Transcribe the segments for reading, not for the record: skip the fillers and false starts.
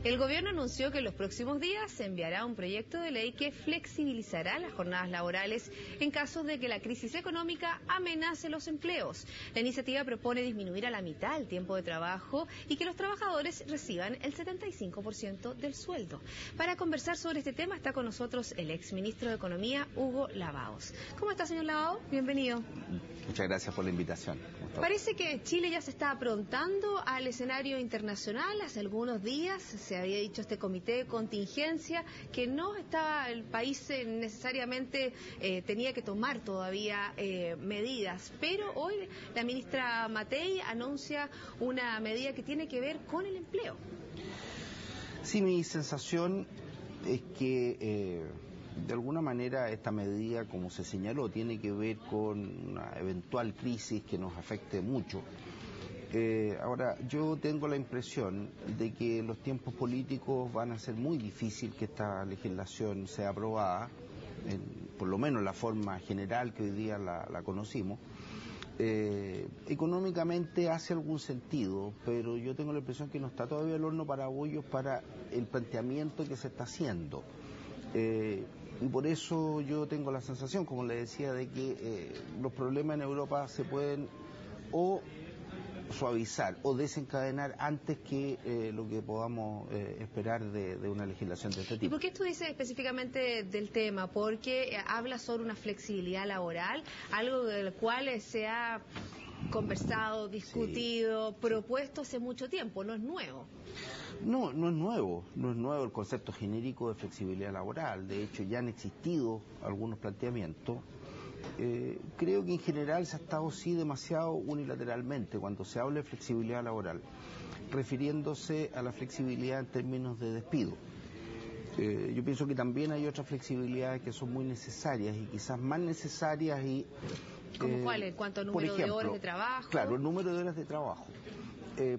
El gobierno anunció que en los próximos días se enviará un proyecto de ley que flexibilizará las jornadas laborales en caso de que la crisis económica amenace los empleos. La iniciativa propone disminuir a la mitad el tiempo de trabajo y que los trabajadores reciban el 75% del sueldo. Para conversar sobre este tema está con nosotros el exministro de Economía, Hugo Lavaos. ¿Cómo está, señor Lavaos? Bienvenido. Muchas gracias por la invitación. Parece que Chile ya se está aprontando al escenario internacional. Hace algunos días se había dicho este comité de contingencia que no estaba el país necesariamente tenía que tomar todavía medidas, pero hoy la ministra Matthey anuncia una medida que tiene que ver con el empleo. Sí, mi sensación es que de alguna manera esta medida, como se señaló, tiene que ver con una eventual crisis que nos afecte mucho. Ahora, yo tengo la impresión de que en los tiempos políticos van a ser muy difícil que esta legislación sea aprobada, por lo menos la forma general que hoy día la conocimos. Económicamente hace algún sentido, pero yo tengo la impresión que no está todavía el horno para bollos para el planteamiento que se está haciendo. Y por eso yo tengo la sensación, como le decía, de que los problemas en Europa se pueden o suavizar o desencadenar antes que lo que podamos esperar de una legislación de este tipo. ¿Y por qué tú dices específicamente del tema? Porque habla sobre una flexibilidad laboral, algo del cual se ha conversado, discutido, propuesto hace mucho tiempo, no es nuevo. No es nuevo el concepto genérico de flexibilidad laboral. De hecho, ya han existido algunos planteamientos. Creo que en general se ha estado sí demasiado unilateralmente cuando se habla de flexibilidad laboral, refiriéndose a la flexibilidad en términos de despido. Yo pienso que también hay otras flexibilidades que son muy necesarias y quizás más necesarias y... ¿Cómo cuál? ¿En cuanto al número de horas de trabajo? Claro, el número de horas de trabajo.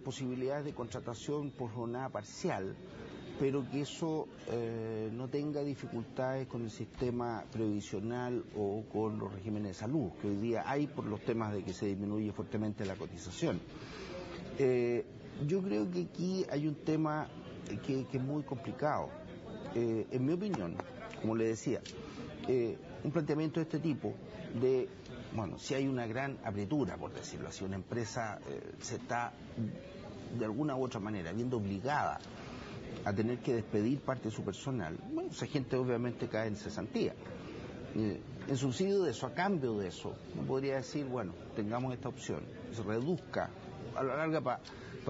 Posibilidades de contratación por jornada parcial, pero que eso no tenga dificultades con el sistema previsional o con los regímenes de salud, que hoy día hay por los temas de que se disminuye fuertemente la cotización. Yo creo que aquí hay un tema que es muy complicado. En mi opinión, como le decía, un planteamiento de este tipo si hay una gran apretura, por decirlo así, una empresa se está de alguna u otra manera viendo obligada a tener que despedir parte de su personal, esa gente obviamente cae en cesantía. En subsidio de eso, a cambio de eso, uno podría decir, tengamos esta opción, se reduzca a la larga para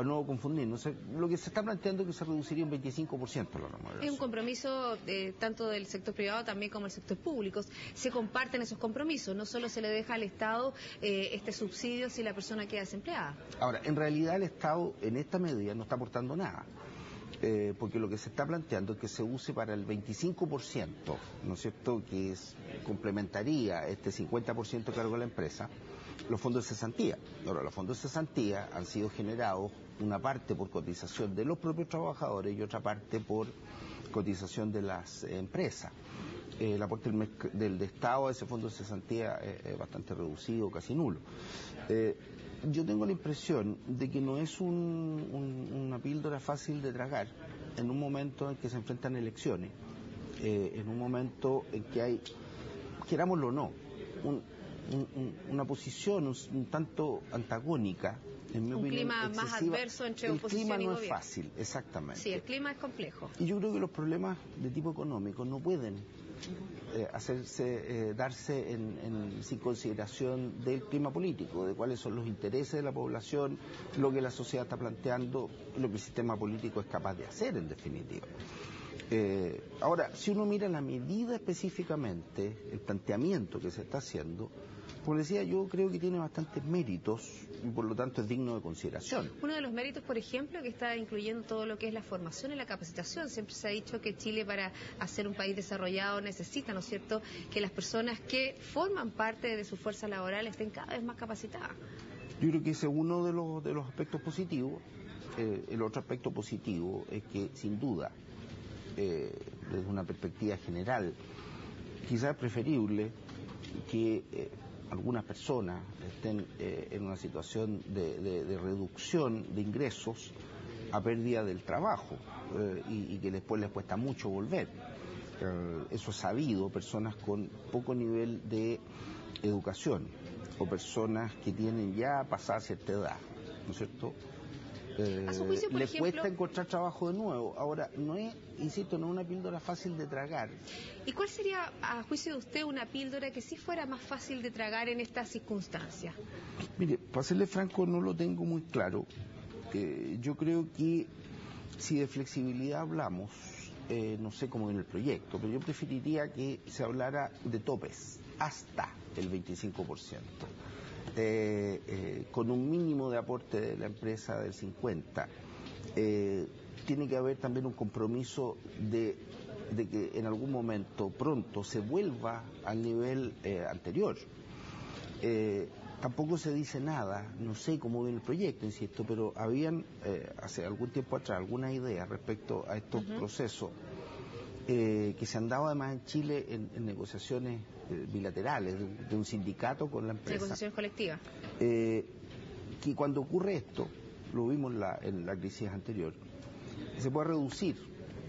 no confundirnos. Lo que se está planteando es que se reduciría un 25% la remuneración. Es un compromiso tanto del sector privado también como del sector público. Se comparten esos compromisos, no solo se le deja al Estado este subsidio si la persona queda desempleada. Ahora, en realidad el Estado en esta medida no está aportando nada. Porque lo que se está planteando es que se use para el 25%, ¿no es cierto?, que complementaría este 50% a cargo de la empresa, los fondos de cesantía. Ahora, los fondos de cesantía han sido generados una parte por cotización de los propios trabajadores y otra parte por cotización de las empresas. El aporte del Estado a ese fondo de cesantía es bastante reducido, casi nulo. Yo tengo la impresión de que no es una píldora fácil de tragar en un momento en que se enfrentan elecciones, en un momento en que hay, querámoslo o no, una posición un tanto antagónica, en mi opinión, clima excesiva. Más adverso entre oposición y gobierno. El clima no es fácil, exactamente. Sí, el clima es complejo. Y yo creo que los problemas de tipo económico no pueden darse sin consideración del clima político, de cuáles son los intereses de la población, lo que la sociedad está planteando, lo que el sistema político es capaz de hacer en definitiva. Ahora, si uno mira la medida específicamente, el planteamiento que se está haciendo, como decía, yo creo que tiene bastantes méritos y por lo tanto es digno de consideración. Uno de los méritos, por ejemplo, que está incluyendo todo lo que es la formación y la capacitación. Siempre se ha dicho que Chile, para hacer un país desarrollado, necesita, ¿no es cierto?, que las personas que forman parte de su fuerza laboral estén cada vez más capacitadas. Yo creo que ese es uno de los aspectos positivos. El otro aspecto positivo es que, sin duda, desde una perspectiva general, quizás es preferible que algunas personas estén en una situación de reducción de ingresos a pérdida del trabajo y que después les cuesta mucho volver. Eso es sabido, personas con poco nivel de educación o personas que tienen ya pasada cierta edad, ¿no es cierto? A su juicio, por les ejemplo, cuesta encontrar trabajo de nuevo. Ahora, no es, insisto, no es una píldora fácil de tragar. ¿Y cuál sería, a juicio de usted, una píldora que sí fuera más fácil de tragar en estas circunstancias? Mire, para serle franco, no lo tengo muy claro. Yo creo que si de flexibilidad hablamos, no sé cómo en el proyecto, pero yo preferiría que se hablara de topes hasta el 25%. Con un mínimo de aporte de la empresa del 50%. Tiene que haber también un compromiso de que en algún momento pronto se vuelva al nivel anterior. Tampoco se dice nada, no sé cómo viene el proyecto, insisto, pero habían hace algún tiempo atrás algunas ideas respecto a estos procesos que se han dado además en Chile en negociaciones bilaterales de un sindicato con la empresa. Negociaciones colectivas. Que cuando ocurre esto, lo vimos en la crisis anterior, se puede reducir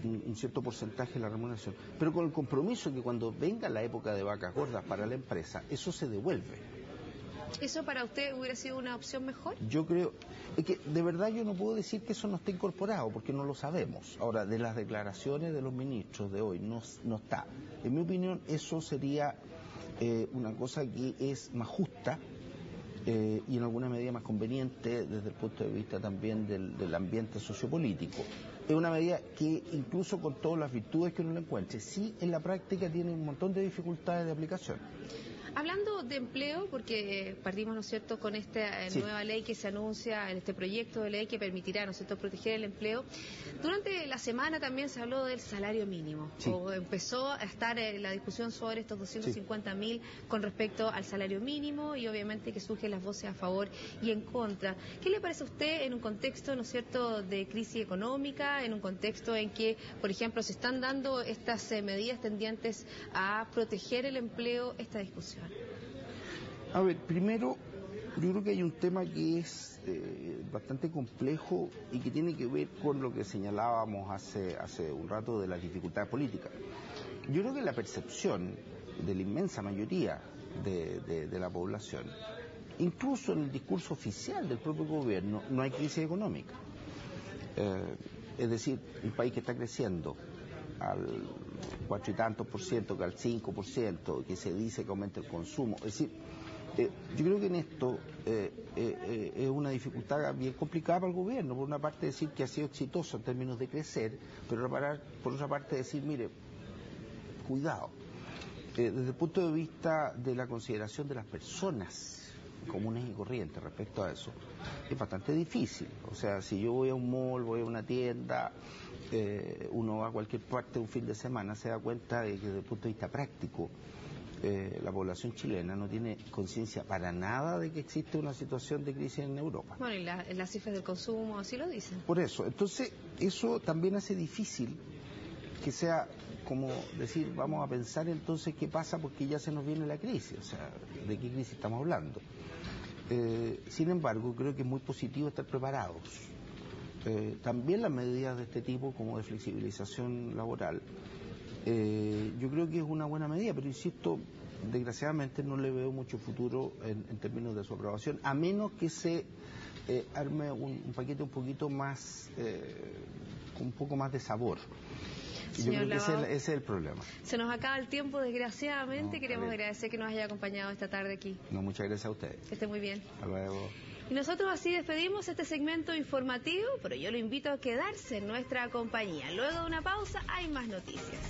un cierto porcentaje de la remuneración, pero con el compromiso que cuando venga la época de vacas gordas para la empresa, eso se devuelve. ¿Eso para usted hubiera sido una opción mejor? Yo creo, es que de verdad yo no puedo decir que eso no esté incorporado, porque no lo sabemos. Ahora, de las declaraciones de los ministros de hoy, no está. En mi opinión, eso sería una cosa que es más justa y en alguna medida más conveniente desde el punto de vista también del ambiente sociopolítico. Es una medida que incluso con todas las virtudes que uno le encuentre, sí en la práctica tiene un montón de dificultades de aplicación. Hablando de empleo, porque partimos, ¿no es cierto?, con esta nueva ley que se anuncia, en este proyecto de ley que permitirá, ¿no es cierto?, proteger el empleo. Durante la semana también se habló del salario mínimo, o empezó a estar la discusión sobre estos 250.000 con respecto al salario mínimo y obviamente que surgen las voces a favor y en contra. ¿Qué le parece a usted en un contexto, ¿no es cierto?, de crisis económica, en un contexto en que, por ejemplo, se están dando estas medidas tendientes a proteger el empleo, esta discusión? A ver, primero, yo creo que hay un tema que es bastante complejo y que tiene que ver con lo que señalábamos hace un rato de las dificultades políticas. Yo creo que la percepción de la inmensa mayoría de la población, incluso en el discurso oficial del propio gobierno, no hay crisis económica. Es decir, un país que está creciendo al 4 y tantos por ciento, que al 5%, que se dice que aumenta el consumo. Es decir, yo creo que en esto es una dificultad bien complicada para el gobierno. Por una parte decir que ha sido exitoso en términos de crecer, pero por otra parte decir, mire, cuidado. Desde el punto de vista de la consideración de las personas comunes y corrientes respecto a eso, es bastante difícil. O sea, si yo voy a un mall, voy a una tienda, uno va a cualquier parte un fin de semana, se da cuenta de que desde el punto de vista práctico, la población chilena no tiene conciencia para nada de que existe una situación de crisis en Europa. Bueno, y las cifras del consumo así lo dicen. Por eso, entonces, eso también hace difícil que sea como decir, vamos a pensar entonces qué pasa porque ya se nos viene la crisis, o sea, ¿de qué crisis estamos hablando? Sin embargo, creo que es muy positivo estar preparados. También las medidas de este tipo, como de flexibilización laboral, yo creo que es una buena medida, pero insisto, desgraciadamente no le veo mucho futuro en términos de su aprobación, a menos que se arme un paquete un poquito más, con un poco más de sabor. Yo creo que ese es el problema. Se nos acaba el tiempo, desgraciadamente. Queremos agradecer que nos haya acompañado esta tarde aquí. No, muchas gracias a ustedes. Que esté muy bien. Hasta luego. Y nosotros así despedimos este segmento informativo, pero yo lo invito a quedarse en nuestra compañía. Luego de una pausa hay más noticias.